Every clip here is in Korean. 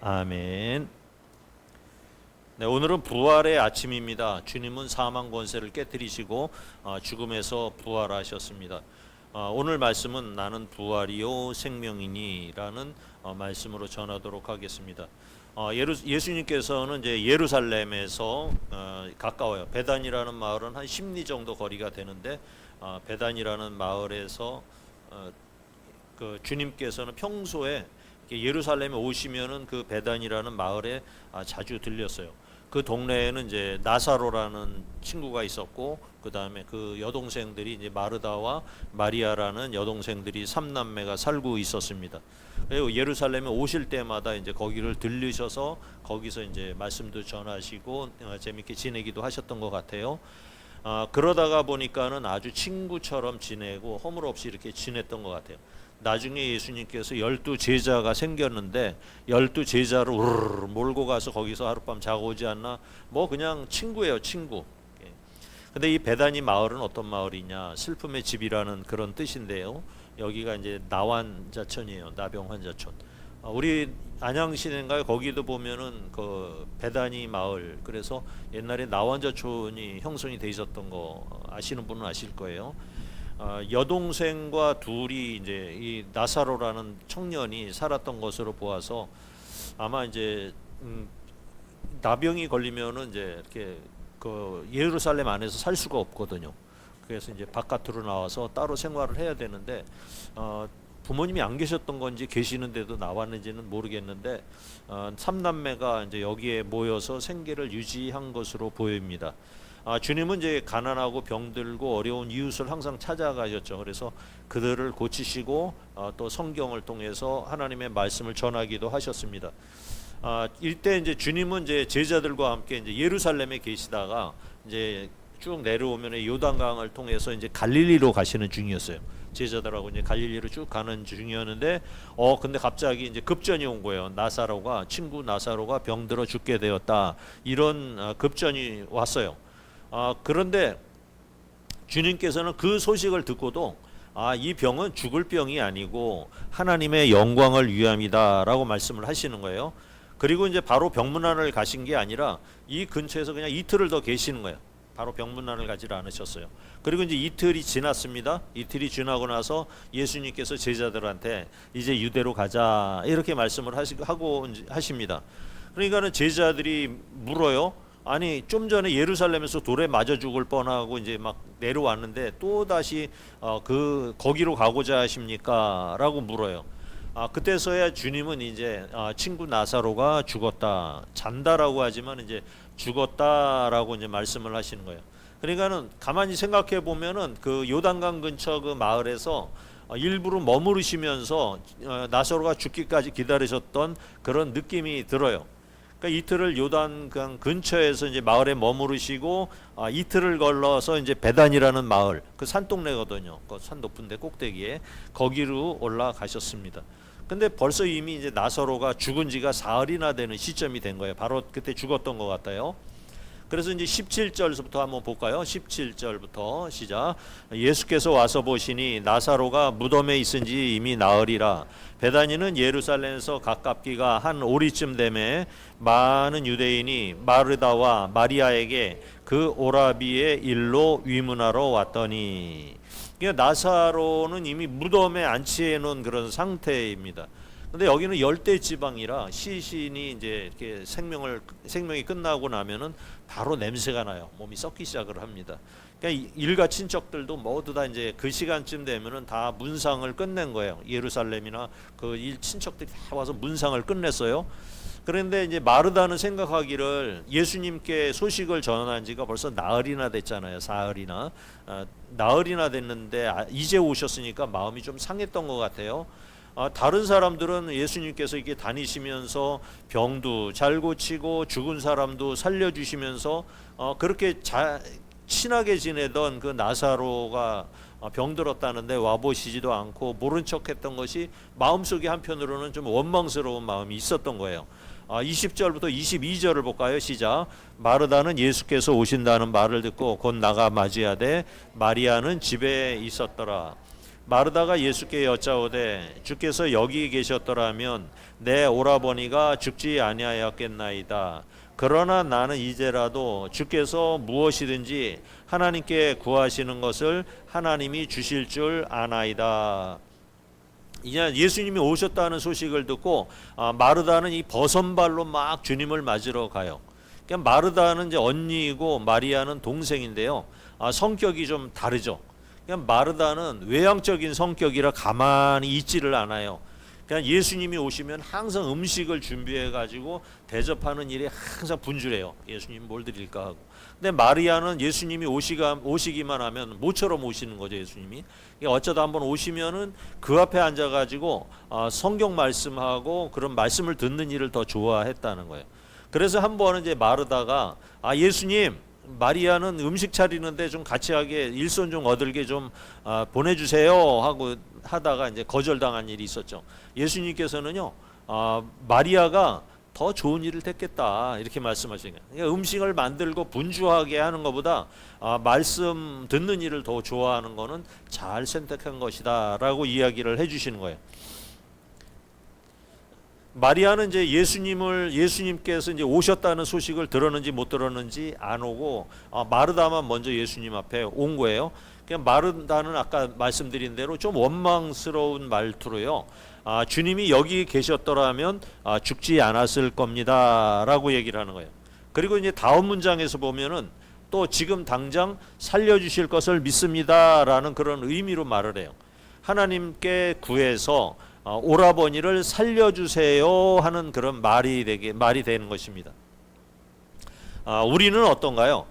아멘. 네, 오늘은 부활의 아침입니다. 주님은 사망 권세를 깨뜨리시고 죽음에서 부활하셨습니다. 오늘 말씀은 나는 부활이요 생명이니라는 말씀으로 전하도록 하겠습니다. 예수님께서는 이제 예루살렘에서 가까워요. 베단이라는 마을은 한 10리 정도 거리가 되는데 베단이라는 마을에서 그 주님께서는 평소에 예루살렘에 오시면은 그 베단이라는 마을에 자주 들렸어요. 그 동네에는 이제 나사로라는 친구가 있었고, 그 다음에 그 여동생들이 이제 마르다와 마리아라는 여동생들이 삼남매가 살고 있었습니다. 그리고 예루살렘에 오실 때마다 이제 거기를 들르셔서 거기서 이제 말씀도 전하시고 재밌게 지내기도 하셨던 것 같아요. 그러다가 보니까는 아주 친구처럼 지내고 허물없이 이렇게 지냈던 것 같아요. 나중에 예수님께서 12제자가 생겼는데 12제자를 우르르 몰고 가서 거기서 하룻밤 자고 오지 않나? 뭐 그냥 친구예요, 친구. 근데 이 베다니 마을은 어떤 마을이냐? 슬픔의 집이라는 그런 뜻인데요. 여기가 이제 나환자촌이에요. 나병환자촌. 우리 안양시내인가요? 거기도 보면은 그 베다니 마을, 그래서 옛날에 나환자촌이 형성이 돼 있었던 거 아시는 분은 아실 거예요. 여동생과 둘이 이제 이 나사로라는 청년이 살았던 것으로 보아서 아마 이제 나병이 걸리면은 이제 이렇게 그 예루살렘 안에서 살 수가 없거든요. 그래서 이제 바깥으로 나와서 따로 생활을 해야 되는데 부모님이 안 계셨던 건지 계시는데도 나왔는지는 모르겠는데 삼남매가 이제 여기에 모여서 생계를 유지한 것으로 보입니다. 주님은 이제 가난하고 병들고 어려운 이웃을 항상 찾아가셨죠. 그래서 그들을 고치시고 또 성경을 통해서 하나님의 말씀을 전하기도 하셨습니다. 이때 이제 주님은 이제 제자들과 함께 이제 예루살렘에 계시다가 이제 쭉 내려오면 요단강을 통해서 이제 갈릴리로 가시는 중이었어요. 제자들하고 이제 갈릴리로 쭉 가는 중이었는데 근데 갑자기 이제 급전이 온 거예요. 친구 나사로가 병들어 죽게 되었다. 이런 급전이 왔어요. 그런데 주님께서는 그 소식을 듣고도 이 병은 죽을 병이 아니고 하나님의 영광을 위함이다라고 말씀을 하시는 거예요. 그리고 이제 바로 병문안을 가신 게 아니라 이 근처에서 그냥 이틀을 더 계시는 거예요. 바로 병문안을 가지를 않으셨어요. 그리고 이제 이틀이 지났습니다. 이틀이 지나고 나서 예수님께서 제자들한테 이제 유대로 가자 이렇게 말씀을 하십니다. 그러니까는 제자들이 물어요. 아니 좀 전에 예루살렘에서 돌에 맞아 죽을 뻔하고 이제 막 내려왔는데 또 다시 거기로 가고자 하십니까?라고 물어요. 그때서야 주님은 이제 친구 나사로가 죽었다, 잔다라고 하지만 이제 죽었다라고 이제 말씀을 하시는 거예요. 그러니까는 가만히 생각해 보면은 그 요단강 근처 그 마을에서 일부러 머무르시면서 나사로가 죽기까지 기다리셨던 그런 느낌이 들어요. 그러니까 이틀을 요단강 근처에서 이제 마을에 머무르시고 이틀을 걸러서 이제 베단이라는 마을, 그 산동네거든요. 그 산 높은데 꼭대기에 거기로 올라가셨습니다. 근데 벌써 이미 이제 나사로가 죽은 지가 사흘이나 되는 시점이 된 거예요. 바로 그때 죽었던 것 같아요. 그래서 이제 17절부터 한번 볼까요? 17절부터 시작. 예수께서 와서 보시니 나사로가 무덤에 있은지 이미 나으리라. 베다니는 예루살렘에서 가깝기가 한 오리쯤 되매 많은 유대인이 마르다와 마리아에게 그 오라비의 일로 위문하러 왔더니, 그러니까 나사로는 이미 무덤에 안치해 놓은 그런 상태입니다. 근데 여기는 열대 지방이라 시신이 이제 이렇게 생명이 끝나고 나면은 바로 냄새가 나요. 몸이 썩기 시작을 합니다. 그러니까 일가 친척들도 모두 다 이제 그 시간쯤 되면은 다 문상을 끝낸 거예요. 예루살렘이나 그 친척들이 다 와서 문상을 끝냈어요. 그런데 이제 마르다는 생각하기를 예수님께 소식을 전한 지가 벌써 나흘이나 됐잖아요. 사흘이나 나흘이나 됐는데 이제 오셨으니까 마음이 좀 상했던 것 같아요. 다른 사람들은 예수님께서 이렇게 다니시면서 병도 잘 고치고 죽은 사람도 살려주시면서 그렇게 친하게 지내던 그 나사로가 병들었다는데 와보시지도 않고 모른 척했던 것이 마음속에 한편으로는 좀 원망스러운 마음이 있었던 거예요. 20절부터 22절을 볼까요? 시작. 마르다는 예수께서 오신다는 말을 듣고 곧 나가 맞이하되 마리아는 집에 있었더라. 마르다가 예수께 여짜오되 주께서 여기 계셨더라면 내 오라버니가 죽지 아니하였겠나이다. 그러나 나는 이제라도 주께서 무엇이든지 하나님께 구하시는 것을 하나님이 주실 줄 아나이다. 이제 예수님이 오셨다는 소식을 듣고 마르다는 이 버선발로 막 주님을 맞으러 가요. 그러니까 마르다는 이제 언니이고 마리아는 동생인데요. 성격이 좀 다르죠. 그냥 마르다는 외향적인 성격이라 가만히 있지를 않아요. 그냥 예수님이 오시면 항상 음식을 준비해 가지고 대접하는 일에 항상 분주해요. 예수님 뭘 드릴까 하고. 근데 마리아는 예수님이 오시기만 하면 모처럼 오시는 거죠. 예수님이 어쩌다 한번 오시면은 그 앞에 앉아 가지고 성경 말씀하고 그런 말씀을 듣는 일을 더 좋아했다는 거예요. 그래서 한 번은 이제 마르다가 예수님, 마리아는 음식 차리는데 좀 같이 하게 일손 좀 얻을게 좀 보내주세요 하고 하다가 이제 거절당한 일이 있었죠. 예수님께서는요, 마리아가 더 좋은 일을 택했다 이렇게 말씀하시는 거예요. 그러니까 음식을 만들고 분주하게 하는 것보다 말씀 듣는 일을 더 좋아하는 거는 잘 선택한 것이다라고 이야기를 해주시는 거예요. 마리아는 이제 예수님께서 이제 오셨다는 소식을 들었는지 못 들었는지 안 오고 마르다만 먼저 예수님 앞에 온 거예요. 그냥 마르다는 아까 말씀드린 대로 좀 원망스러운 말투로요. 주님이 여기 계셨더라면 죽지 않았을 겁니다라고 얘기를 하는 거예요. 그리고 이제 다음 문장에서 보면은 또 지금 당장 살려주실 것을 믿습니다라는 그런 의미로 말을 해요. 하나님께 구해서 오라버니를 살려주세요 하는 그런 말이 되는 것입니다. 우리는 어떤가요?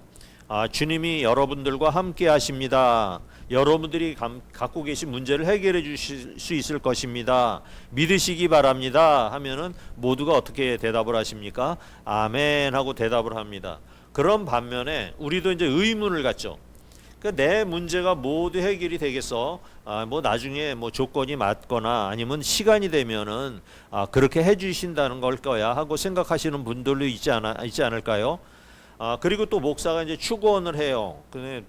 주님이 여러분들과 함께 하십니다. 여러분들이 갖고 계신 문제를 해결해 주실 수 있을 것입니다. 믿으시기 바랍니다 하면은 모두가 어떻게 대답을 하십니까? 아멘 하고 대답을 합니다. 그런 반면에 우리도 이제 의문을 갖죠. 그러니까 내 문제가 모두 해결이 되겠어? 뭐 나중에 뭐 조건이 맞거나 아니면 시간이 되면은 그렇게 해주신다는 걸 거야 하고 생각하시는 분들도 있지 않을까요? 그리고 또 목사가 이제 축원을 해요.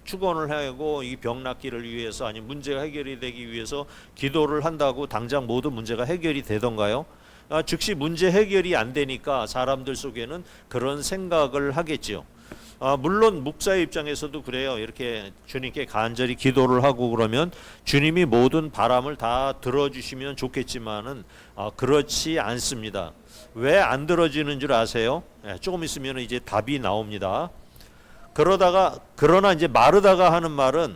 축원을 하고 이 병 낫기를 위해서 아니면 문제가 해결이 되기 위해서 기도를 한다고 당장 모든 문제가 해결이 되던가요? 즉시 문제 해결이 안 되니까 사람들 속에는 그런 생각을 하겠지요. 물론 목사의 입장에서도 그래요. 이렇게 주님께 간절히 기도를 하고 그러면 주님이 모든 바람을 다 들어주시면 좋겠지만은 그렇지 않습니다. 왜 안 들어지는 줄 아세요? 조금 있으면 이제 답이 나옵니다. 그러나 이제 마르다가 하는 말은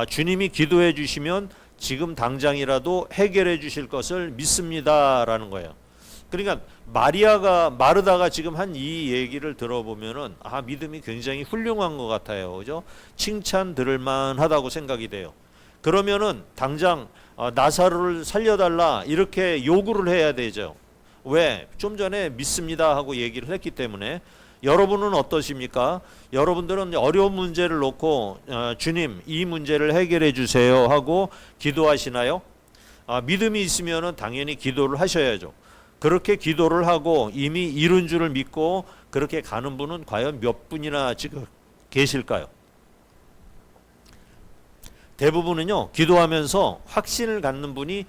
주님이 기도해 주시면 지금 당장이라도 해결해 주실 것을 믿습니다라는 거예요. 그러니까 마르다가 지금 한 이 얘기를 들어보면은 믿음이 굉장히 훌륭한 것 같아요. 그죠? 칭찬 들을 만하다고 생각이 돼요. 그러면은 당장 나사로를 살려달라 이렇게 요구를 해야 되죠. 왜? 좀 전에 믿습니다 하고 얘기를 했기 때문에. 여러분은 어떠십니까? 여러분들은 어려운 문제를 놓고 주님 이 문제를 해결해 주세요 하고 기도하시나요? 믿음이 있으면은 당연히 기도를 하셔야죠. 그렇게 기도를 하고 이미 이룬 줄을 믿고 그렇게 가는 분은 과연 몇 분이나 지금 계실까요? 대부분은요, 기도하면서 확신을 갖는 분이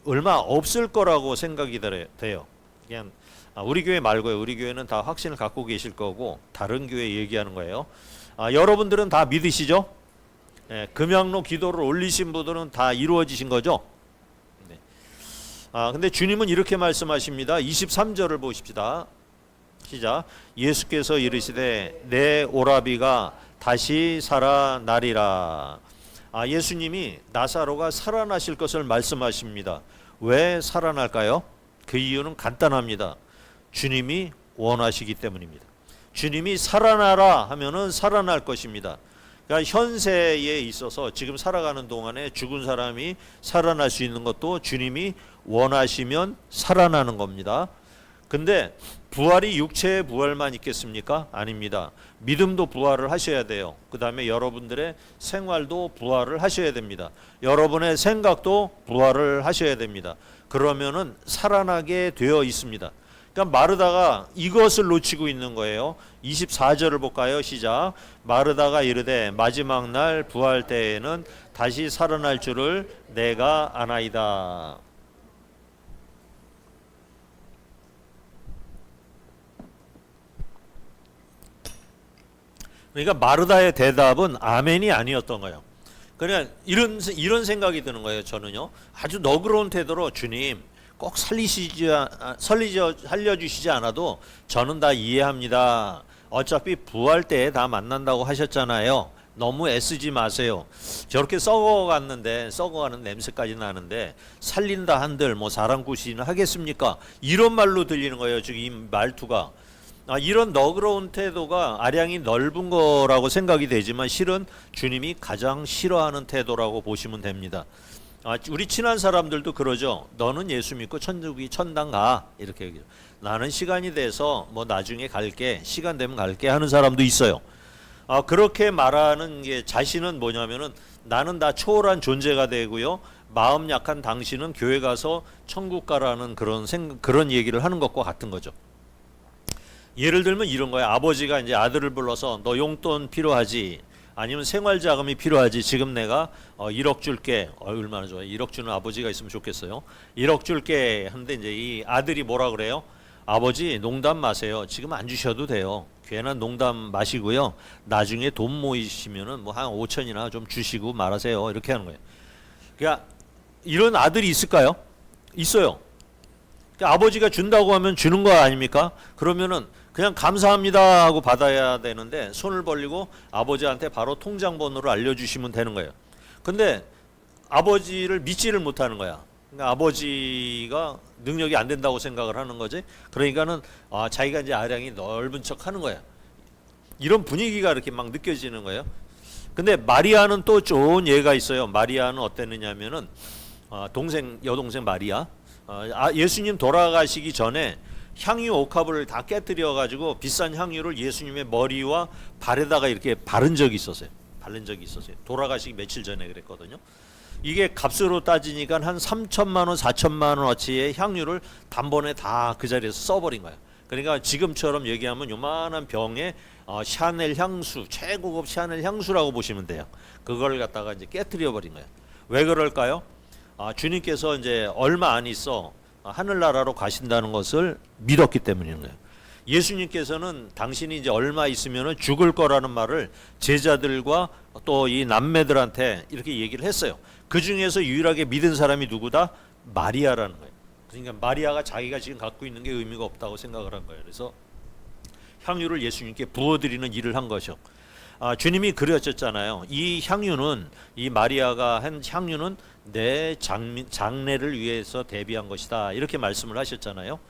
얼마 없을 거라고 생각이 돼요. 그냥 우리 교회 말고요. 우리 교회는 다 확신을 갖고 계실 거고 다른 교회 얘기하는 거예요. 여러분들은 다 믿으시죠? 금양로 기도를 올리신 분들은 다 이루어지신 거죠? 근데 주님은 이렇게 말씀하십니다. 23절을 보십시다. 시작. 예수께서 이르시되 내 오라비가 다시 살아나리라. 예수님이 나사로가 살아나실 것을 말씀하십니다. 왜 살아날까요? 그 이유는 간단합니다. 주님이 원하시기 때문입니다. 주님이 살아나라 하면은 살아날 것입니다. 그러니까 현세에 있어서 지금 살아가는 동안에 죽은 사람이 살아날 수 있는 것도 주님이 원하시면 살아나는 겁니다. 근데 부활이 육체의 부활만 있겠습니까? 아닙니다. 믿음도 부활을 하셔야 돼요. 그 다음에 여러분들의 생활도 부활을 하셔야 됩니다. 여러분의 생각도 부활을 하셔야 됩니다. 그러면은 살아나게 되어 있습니다. 그러니까 마르다가 이것을 놓치고 있는 거예요. 24절을 볼까요? 시작. 마르다가 이르되 마지막 날 부활 때에는 다시 살아날 줄을 내가 아나이다. 그러니까 마르다의 대답은 아멘이 아니었던 거예요. 그냥 이런 생각이 드는 거예요. 저는요. 아주 너그러운 태도로 주님 꼭 살려주시지 않아도 저는 다 이해합니다. 어차피 부활 때 다 만난다고 하셨잖아요. 너무 애쓰지 마세요. 저렇게 썩어가는 냄새까지 나는데 살린다 한들 뭐 사람 구시는 하겠습니까? 이런 말로 들리는 거예요. 지금 이 말투가. 이런 너그러운 태도가 아량이 넓은 거라고 생각이 되지만 실은 주님이 가장 싫어하는 태도라고 보시면 됩니다. 우리 친한 사람들도 그러죠. 너는 예수 믿고 천당 가 이렇게 얘기해요. 나는 시간이 돼서 뭐 나중에 갈게, 시간 되면 갈게 하는 사람도 있어요. 그렇게 말하는 게 자신은 뭐냐면은 나는 다 초월한 존재가 되고요. 마음 약한 당신은 교회 가서 천국 가라는 그런 얘기를 하는 것과 같은 거죠. 예를 들면 이런 거예요. 아버지가 이제 아들을 불러서 너 용돈 필요하지? 아니면 생활 자금이 필요하지? 지금 내가 1억 줄게. 얼마나 좋아요. 1억 주는 아버지가 있으면 좋겠어요. 1억 줄게. 하는데 이제 이 아들이 뭐라 그래요? 아버지 농담 마세요. 지금 안 주셔도 돼요. 괜한 농담 마시고요. 나중에 돈 모이시면은 뭐 한 5천이나 좀 주시고 말하세요. 이렇게 하는 거예요. 그러니까 이런 아들이 있을까요? 있어요. 그러니까 아버지가 준다고 하면 주는 거 아닙니까? 그러면은 그냥 감사합니다 하고 받아야 되는데 손을 벌리고 아버지한테 바로 통장 번호를 알려주시면 되는 거예요. 근데 아버지를 믿지를 못하는 거야. 그러니까 아버지가 능력이 안 된다고 생각을 하는 거지. 그러니까는 자기가 이제 아량이 넓은 척 하는 거야. 이런 분위기가 이렇게 막 느껴지는 거예요. 근데 마리아는 또 좋은 예가 있어요. 마리아는 어땠느냐면은 여동생 마리아, 예수님 돌아가시기 전에 향유 옥합을 다 깨뜨려 가지고 비싼 향유를 예수님의 머리와 발에다가 이렇게 바른 적이 있었어요. 돌아가시기 며칠 전에 그랬거든요. 이게 값으로 따지니까 한 3천만 원, 4천만 원어치의 향유를 단번에 다 그 자리에서 써버린 거예요. 그러니까 지금처럼 얘기하면 요만한 병에 샤넬 향수, 최고급 샤넬 향수라고 보시면 돼요. 그걸 갖다가 이제 깨뜨려 버린 거예요. 왜 그럴까요? 주님께서 이제 얼마 안 있어 하늘나라로 가신다는 것을 믿었기 때문인 거예요. 예수님께서는 당신이 이제 얼마 있으면 죽을 거라는 말을 제자들과 또 이 남매들한테 이렇게 얘기를 했어요. 그 중에서 유일하게 믿은 사람이 누구다? 마리아라는 거예요. 그러니까 마리아가 자기가 지금 갖고 있는 게 의미가 없다고 생각을 한 거예요. 그래서 향유를 예수님께 부어드리는 일을 한 거죠. 주님이 그러셨잖아요. 이 마리아가 한 향유는 내 장례를 위해서 대비한 것이다. 이렇게 말씀을 하셨잖아요.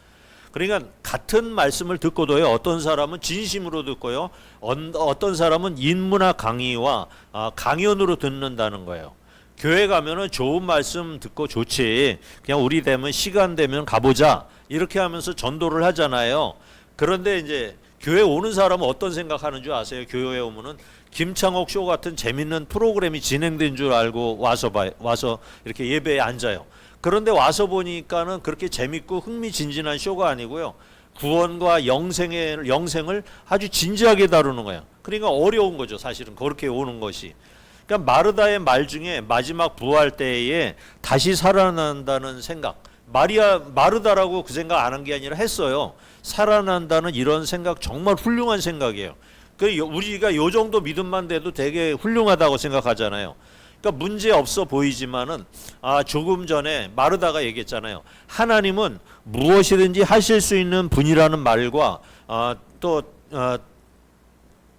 그러니까 같은 말씀을 듣고도요. 어떤 사람은 진심으로 듣고요. 어떤 사람은 인문학 강의와 강연으로 듣는다는 거예요. 교회 가면은 좋은 말씀 듣고 좋지. 그냥 우리 되면 시간 되면 가보자. 이렇게 하면서 전도를 하잖아요. 그런데 이제 교회 오는 사람은 어떤 생각하는 줄 아세요? 교회에 오면은 김창옥 쇼 같은 재밌는 프로그램이 진행된 줄 알고 와서 이렇게 예배에 앉아요. 그런데 와서 보니까는 그렇게 재밌고 흥미진진한 쇼가 아니고요. 구원과 영생을 아주 진지하게 다루는 거예요. 그러니까 어려운 거죠. 사실은 그렇게 오는 것이. 그러니까 마르다의 말 중에 마지막 부활 때에 다시 살아난다는 생각. 마르다라고 그 생각 안 한 게 아니라 했어요. 살아난다는 이런 생각 정말 훌륭한 생각이에요. 우리가 요 정도 믿음만 돼도 되게 훌륭하다고 생각하잖아요. 그러니까 문제 없어 보이지만은 조금 전에 마르다가 얘기했잖아요. 하나님은 무엇이든지 하실 수 있는 분이라는 말과 또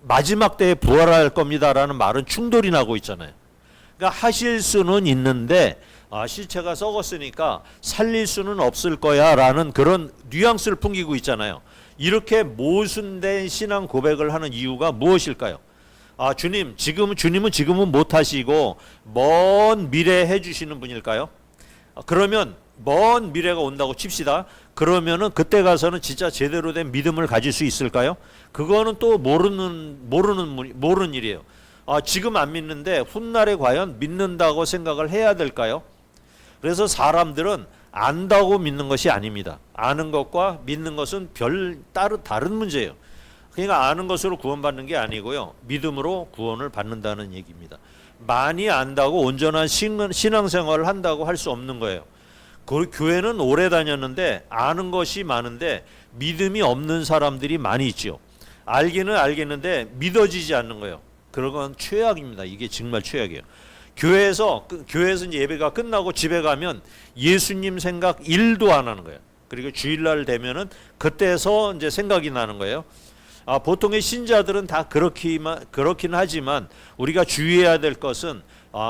마지막 때에 부활할 겁니다라는 말은 충돌이 나고 있잖아요. 그러니까 하실 수는 있는데 실체가 썩었으니까 살릴 수는 없을 거야 라는 그런 뉘앙스를 풍기고 있잖아요. 이렇게 모순된 신앙 고백을 하는 이유가 무엇일까요? 주님은 지금은 못하시고 먼 미래에 해주시는 분일까요? 그러면 먼 미래가 온다고 칩시다. 그러면은 그때 가서는 진짜 제대로 된 믿음을 가질 수 있을까요? 그거는 또 모르는 일이에요. 지금 안 믿는데 훗날에 과연 믿는다고 생각을 해야 될까요? 그래서 사람들은 안다고 믿는 것이 아닙니다. 아는 것과 믿는 것은 다른 문제예요. 그러니까 아는 것으로 구원받는 게 아니고요. 믿음으로 구원을 받는다는 얘기입니다. 많이 안다고 온전한 신앙생활을 한다고 할 수 없는 거예요. 교회는 오래 다녔는데 아는 것이 많은데 믿음이 없는 사람들이 많이 있죠. 알기는 알겠는데 믿어지지 않는 거예요. 그런 건 최악입니다. 이게 정말 최악이에요. 교회에서 이제 예배가 끝나고 집에 가면 예수님 생각 1도 안 하는 거예요. 그리고 주일날 되면은 그때서 이제 생각이 나는 거예요. 보통의 신자들은 다 그렇긴 하지만 우리가 주의해야 될 것은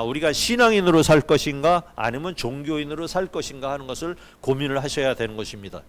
우리가 신앙인으로 살 것인가 아니면 종교인으로 살 것인가 하는 것을 고민을 하셔야 되는 것입니다.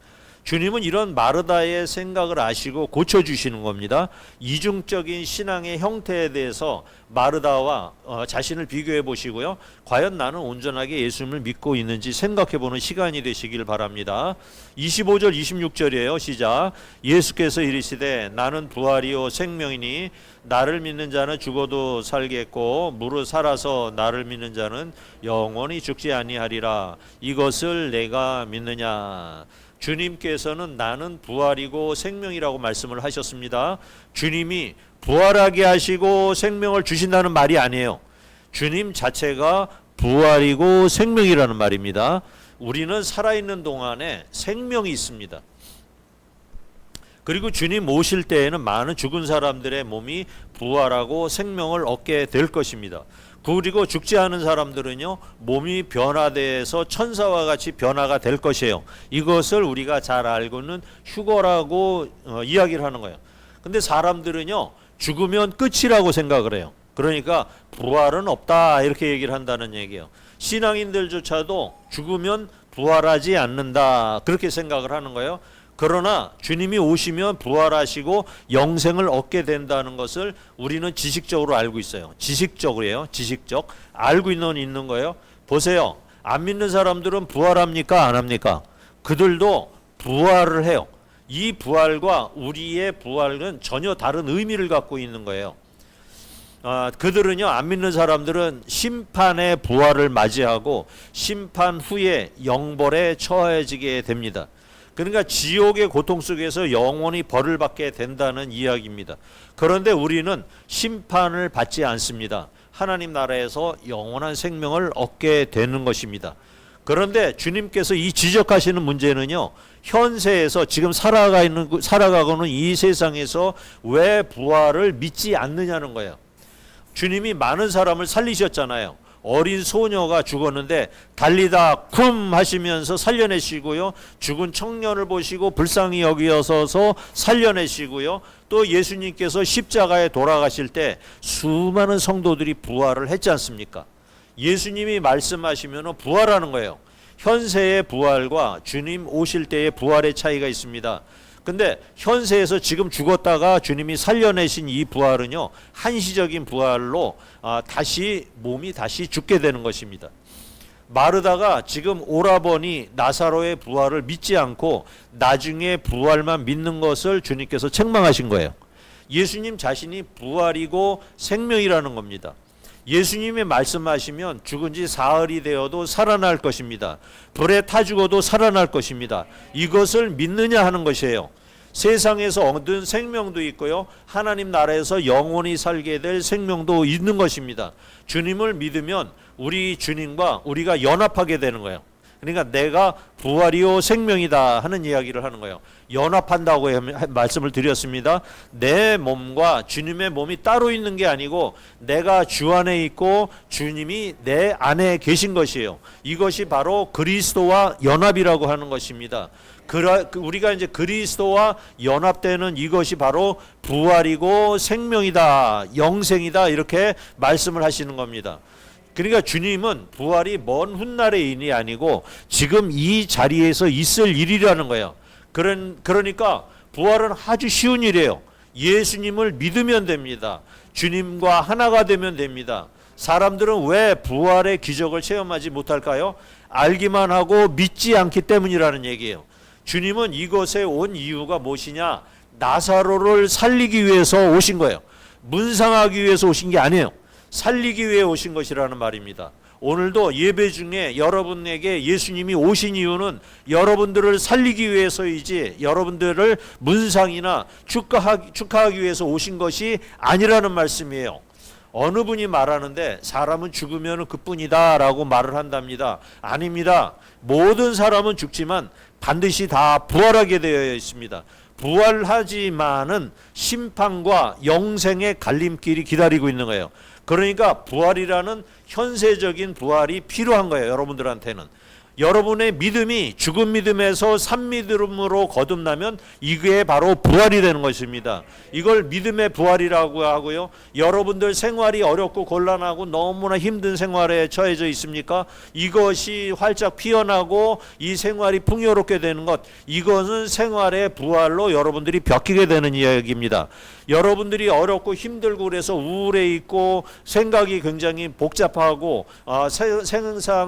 주님은 이런 마르다의 생각을 아시고 고쳐주시는 겁니다. 이중적인 신앙의 형태에 대해서 마르다와 자신을 비교해 보시고요. 과연 나는 온전하게 예수님을 믿고 있는지 생각해 보는 시간이 되시길 바랍니다. 25절 26절이에요. 시작. 예수께서 이르시되 나는 부활이요 생명이니 나를 믿는 자는 죽어도 살겠고 무릇 살아서 나를 믿는 자는 영원히 죽지 아니하리라. 이것을 내가 믿느냐. 주님께서는 나는 부활이고 생명이라고 말씀을 하셨습니다. 주님이 부활하게 하시고 생명을 주신다는 말이 아니에요. 주님 자체가 부활이고 생명이라는 말입니다. 우리는 살아있는 동안에 생명이 있습니다. 그리고 주님 오실 때에는 많은 죽은 사람들의 몸이 부활하고 생명을 얻게 될 것입니다. 그리고 죽지 않은 사람들은요 몸이 변화돼서 천사와 같이 변화가 될 것이에요. 이것을 우리가 잘 알고는 휴거라고 이야기를 하는 거예요. 근데 사람들은요 죽으면 끝이라고 생각을 해요. 그러니까 부활은 없다 이렇게 얘기를 한다는 얘기예요. 신앙인들조차도 죽으면 부활하지 않는다 그렇게 생각을 하는 거예요. 그러나 주님이 오시면 부활하시고 영생을 얻게 된다는 것을 우리는 지식적으로 알고 있어요. 지식적으로요. 지식적. 알고 있는 거예요. 보세요. 안 믿는 사람들은 부활합니까? 안 합니까? 그들도 부활을 해요. 이 부활과 우리의 부활은 전혀 다른 의미를 갖고 있는 거예요. 그들은요 안 믿는 사람들은 심판의 부활을 맞이하고 심판 후에 영벌에 처해지게 됩니다. 그러니까 지옥의 고통 속에서 영원히 벌을 받게 된다는 이야기입니다. 그런데 우리는 심판을 받지 않습니다. 하나님 나라에서 영원한 생명을 얻게 되는 것입니다. 그런데 주님께서 이 지적하시는 문제는요. 현세에서 지금 살아가고는 이 세상에서 왜 부활을 믿지 않느냐는 거예요. 주님이 많은 사람을 살리셨잖아요. 어린 소녀가 죽었는데 달리다 쿰 하시면서 살려내시고요. 죽은 청년을 보시고 불쌍히 여기셔서 살려내시고요. 또 예수님께서 십자가에 돌아가실 때 수많은 성도들이 부활을 했지 않습니까? 예수님이 말씀하시면 부활하는 거예요. 현세의 부활과 주님 오실 때의 부활의 차이가 있습니다. 근데 현세에서 지금 죽었다가 주님이 살려내신 이 부활은요 한시적인 부활로 몸이 다시 죽게 되는 것입니다. 마르다가 지금 오라버니 나사로의 부활을 믿지 않고 나중에 부활만 믿는 것을 주님께서 책망하신 거예요. 예수님 자신이 부활이고 생명이라는 겁니다. 예수님이 말씀하시면 죽은 지 사흘이 되어도 살아날 것입니다. 불에 타 죽어도 살아날 것입니다. 이것을 믿느냐 하는 것이에요. 세상에서 얻은 생명도 있고요. 하나님 나라에서 영원히 살게 될 생명도 있는 것입니다. 주님을 믿으면 우리 주님과 우리가 연합하게 되는 거예요. 그러니까 내가 부활이요 생명이다 하는 이야기를 하는 거예요. 연합한다고 말씀을 드렸습니다. 내 몸과 주님의 몸이 따로 있는 게 아니고 내가 주 안에 있고 주님이 내 안에 계신 것이에요. 이것이 바로 그리스도와 연합이라고 하는 것입니다. 우리가 이제 그리스도와 연합되는 이것이 바로 부활이고 생명이다, 영생이다 이렇게 말씀을 하시는 겁니다. 그러니까 주님은 부활이 먼 훗날의 일이 아니고 지금 이 자리에서 있을 일이라는 거예요. 그러니까 부활은 아주 쉬운 일이에요. 예수님을 믿으면 됩니다. 주님과 하나가 되면 됩니다. 사람들은 왜 부활의 기적을 체험하지 못할까요? 알기만 하고 믿지 않기 때문이라는 얘기예요. 주님은 이것에 온 이유가 무엇이냐? 나사로를 살리기 위해서 오신 거예요. 문상하기 위해서 오신 게 아니에요. 살리기 위해 오신 것이라는 말입니다. 오늘도 예배 중에 여러분에게 예수님이 오신 이유는 여러분들을 살리기 위해서이지 여러분들을 문상이나 축하하기 위해서 오신 것이 아니라는 말씀이에요. 어느 분이 말하는데 사람은 죽으면 그뿐이다 라고 말을 한답니다. 아닙니다. 모든 사람은 죽지만 반드시 다 부활하게 되어 있습니다. 부활하지만은 심판과 영생의 갈림길이 기다리고 있는 거예요. 그러니까 부활이라는 현세적인 부활이 필요한 거예요. 여러분들한테는. 여러분의 믿음이 죽은 믿음에서 산 믿음으로 거듭나면 이게 바로 부활이 되는 것입니다. 이걸 믿음의 부활이라고 하고요. 여러분들 생활이 어렵고 곤란하고 너무나 힘든 생활에 처해져 있습니까? 이것이 활짝 피어나고 이 생활이 풍요롭게 되는 것, 이것은 생활의 부활로 여러분들이 벽히게 되는 이야기입니다. 여러분들이 어렵고 힘들고 그래서 우울해 있고 생각이 굉장히 복잡하고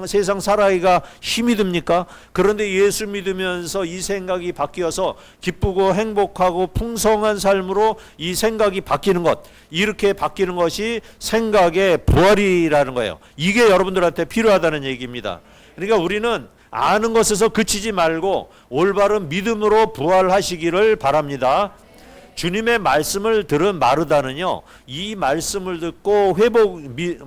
세상 살아가기가 힘이 듭니까? 그런데 예수 믿으면서 이 생각이 바뀌어서 기쁘고 행복하고 풍성한 삶으로 이 생각이 바뀌는 것, 이렇게 바뀌는 것이 생각의 부활이라는 거예요. 이게 여러분들한테 필요하다는 얘기입니다. 그러니까 우리는 아는 것에서 그치지 말고 올바른 믿음으로 부활하시기를 바랍니다. 주님의 말씀을 들은 마르다는요, 이 말씀을 듣고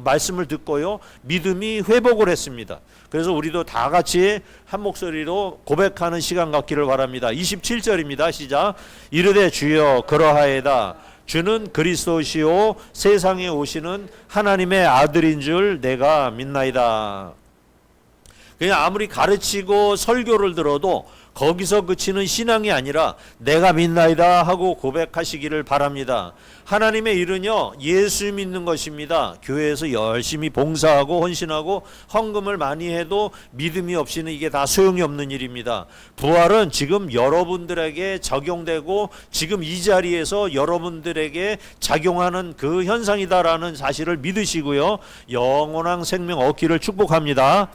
말씀을 듣고요, 믿음이 회복을 했습니다. 그래서 우리도 다 같이 한 목소리로 고백하는 시간 갖기를 바랍니다. 27절입니다. 시작. 이르되 주여 그러하에다. 주는 그리스도시요 세상에 오시는 하나님의 아들인 줄 내가 믿나이다. 그냥 아무리 가르치고 설교를 들어도 거기서 그치는 신앙이 아니라 내가 믿나이다 하고 고백하시기를 바랍니다. 하나님의 일은요, 예수 믿는 것입니다. 교회에서 열심히 봉사하고 헌신하고 헌금을 많이 해도 믿음이 없이는 이게 다 소용이 없는 일입니다. 부활은 지금 여러분들에게 적용되고 지금 이 자리에서 여러분들에게 작용하는 그 현상이다라는 사실을 믿으시고요, 영원한 생명 얻기를 축복합니다.